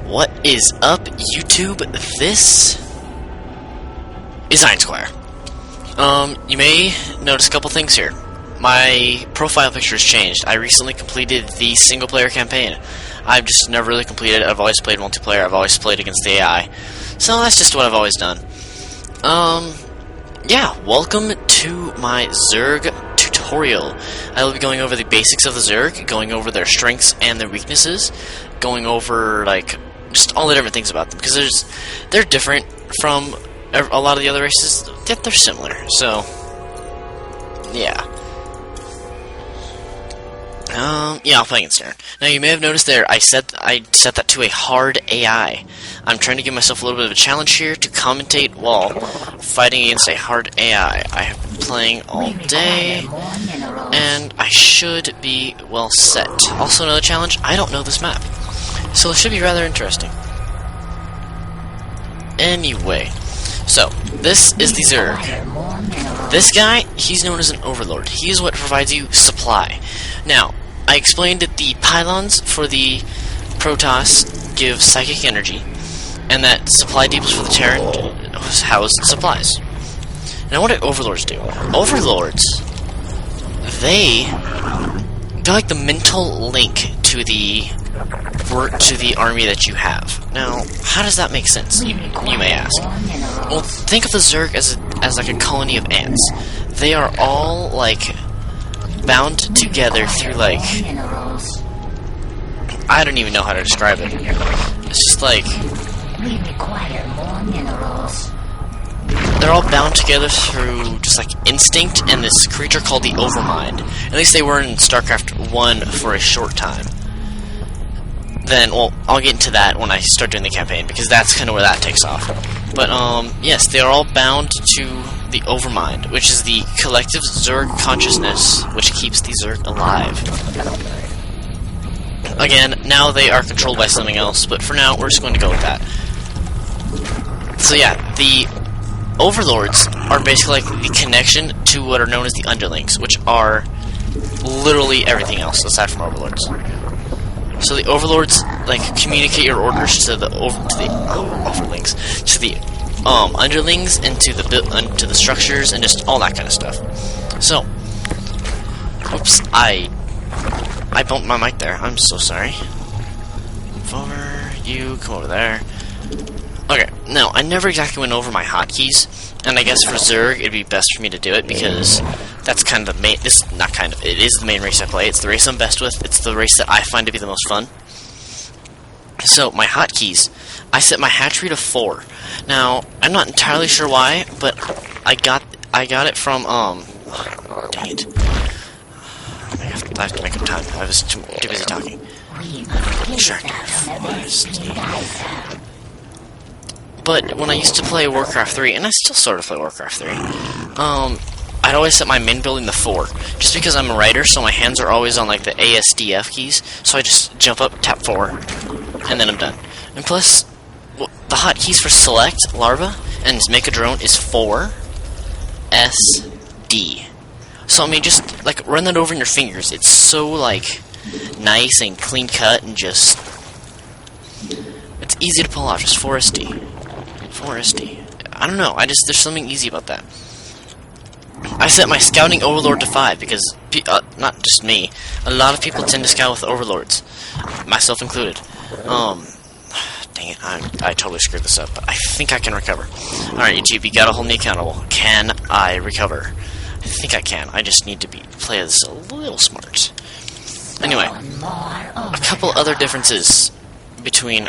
What is up, YouTube? This is Iron Squire. You may notice a couple things here. My profile picture has changed. I recently completed the single-player campaign. I've just never really completed it. I've always played multiplayer. I've always played against the AI. So that's just what I've always done. Yeah, welcome to my Zerg tutorial. I will be going over the basics of the Zerg, going over their strengths and their weaknesses, going over, like, just all the different things about them, because they're different from a lot of the other races, yet they're similar, so, yeah. Yeah, I'll play against Aaron. Now, you may have noticed there, I set that to a hard AI. I'm trying to give myself a little bit of a challenge here to commentate while fighting against a hard AI. I have been playing all day, and I should be well set. Also, another challenge, I don't know this map, so it should be rather interesting. Anyway, so, this is the Zerg. This guy, he's known as an Overlord. He is what provides you supply. Now, I explained that the pylons for the Protoss give psychic energy, and that supply depots for the Terran house supplies. Now, what do Overlords do? Overlords, they're like the mental link to the army that you have. Now, how does that make sense? You may ask. Well, think of the Zerg as like a colony of ants. They are all like bound together through, like, I don't even know how to describe it. It's just like they're all bound together through just like instinct and this creature called the Overmind. At least they were in StarCraft 1 for a short time. Then, well, I'll get into that when I start doing the campaign, because that's kind of where that takes off. But, yes, they are all bound to the Overmind, which is the collective Zerg consciousness which keeps the Zerg alive. Again, now they are controlled by something else, but for now, we're just going to go with that. So yeah, the Overlords are basically like the connection to what are known as the Underlings, which are literally everything else aside from Overlords. So the Overlords, like, communicate your orders to the Overlings, to the Underlings, and to the structures, and just all that kind of stuff. So, oops, I bumped my mic there. I'm so sorry. Move over, you come over there. Okay, now I never exactly went over my hotkeys, and I guess for Zerg it'd be best for me to do it because that's kind of the main. It is the main race I play. It's the race I'm best with. It's the race that I find to be the most fun. So my hotkeys, I set my hatchery to 4. Now I'm not entirely sure why, but I got it from dang it. I have to make up time. I was too busy talking. But when I used to play Warcraft 3, and I still sort of play Warcraft 3, I'd always set my main building to 4, just because I'm a writer, so my hands are always on like the ASDF keys, so I just jump up, tap 4, and then I'm done. And plus, well, the hotkeys for select, larva, and make a drone is 4, S, D. So I mean, just like run that over in your fingers. It's so like nice and clean cut, and just it's easy to pull off. Just 4SD. 4SD. I don't know. There's something easy about that. I set my scouting Overlord to 5 because not just me. A lot of people tend to scout with Overlords, myself included. Dang it, I totally screwed this up, but I think I can recover. Alright, YouTube, you gotta hold me accountable. Can I recover? I think I can. I just need to play this a little smart. Anyway, a couple other differences between,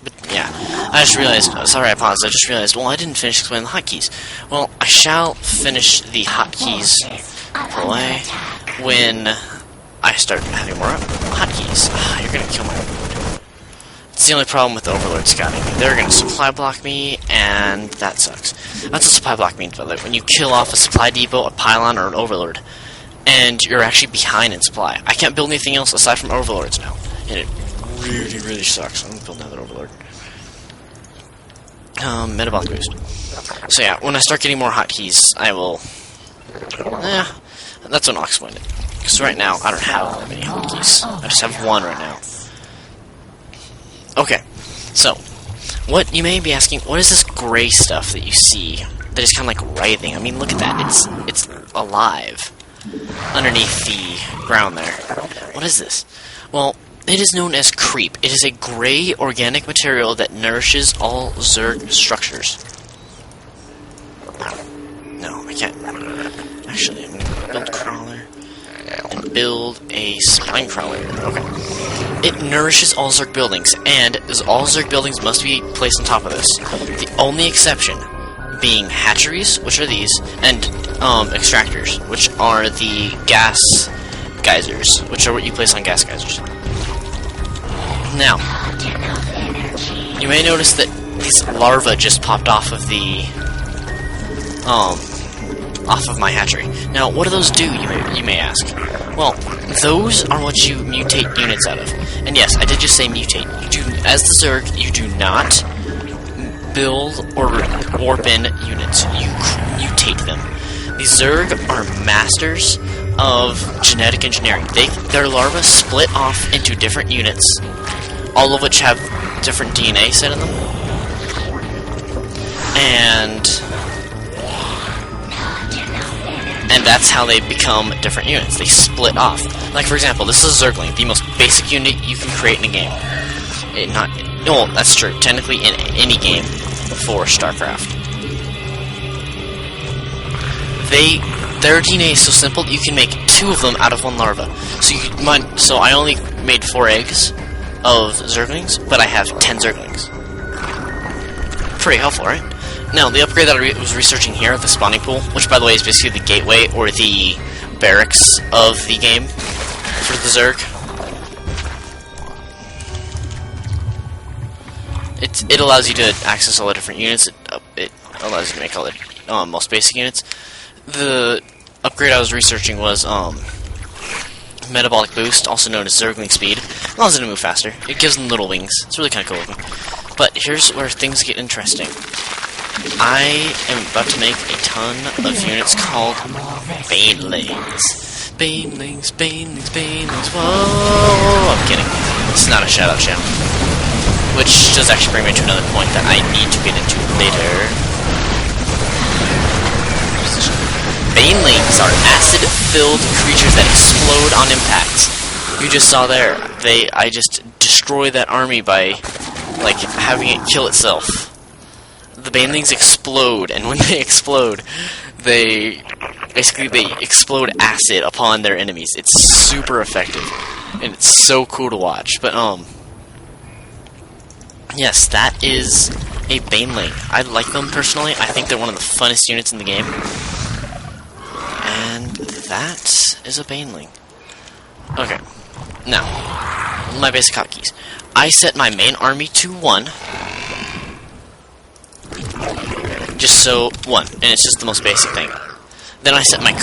but yeah, I just realized, sorry I paused, I just realized, well, I didn't finish explaining the hotkeys. Well, I shall finish the hotkeys play when I start having more hotkeys. You're gonna kill my Overlord. It's the only problem with the Overlord scouting. They're gonna supply block me, and that sucks. That's what supply block means, by the way. When you kill off a supply depot, a pylon, or an Overlord, and you're actually behind in supply. I can't build anything else aside from Overlords now, and it really, really sucks. I'm gonna build another Overlord. Metabolic boost. So yeah, when I start getting more hotkeys, I will... that's when I'll explain it. Because right now, I don't have that many hotkeys. I just have 1 right now. Okay, so, what you may be asking, what is this gray stuff that you see that is kind of like writhing? I mean, look at that, it's alive underneath the ground there. What is this? Well, it is known as creep. It is a gray organic material that nourishes all Zerg structures. No, I can't. Actually, I'm gonna build crawler and build a spine crawler. Okay. It nourishes all Zerg buildings, and all Zerg buildings must be placed on top of this. The only exception being hatcheries, which are these, and extractors, which are the gas geysers, which are what you place on gas geysers. Now, you may notice that these larvae just popped off of the off of my hatchery. Now, what do those do, you may ask? Well, those are what you mutate units out of. And yes, I did just say mutate. You do, as the Zerg, you do not build or warp in units. You mutate them. The Zerg are masters of genetic engineering. Their larvae split off into different units, all of which have different DNA set in them. And that's how they become different units. They split off. Like, for example, this is a Zergling, the most basic unit you can create in a game. Well, that's true. Technically, in any game for StarCraft. Their DNA is so simple you can make 2 of them out of 1 larva. So I only made 4 eggs of Zerglings, but I have 10 Zerglings. Pretty helpful, right? Now, the upgrade that I was researching here, the spawning pool, which by the way is basically the gateway or the barracks of the game for the Zerg. It allows you to access all the different units. It allows you to make all the most basic units. The upgrade I was researching was metabolic boost, also known as Zergling speed. It allows them to move faster. It gives them little wings. It's really kind of cool looking. But here's where things get interesting. I am about to make a ton of units called Banelings. Banelings, Banelings, Banelings. Whoa! I'm kidding. This is not a shout-out channel. Which does actually bring me to another point that I need to get into later. Banelings are acid-filled creatures that explode on impact. You just saw there. I just destroyed that army by, like, having it kill itself. The Banelings explode, and when they explode, they explode acid upon their enemies. It's super effective, and it's so cool to watch. But yes, that is a Baneling. I like them personally. I think they're one of the funnest units in the game. And that is a Baneling. Okay, now my basic hotkeys. I set my main army to 1. Just so 1, and it's just the most basic thing. Then I set my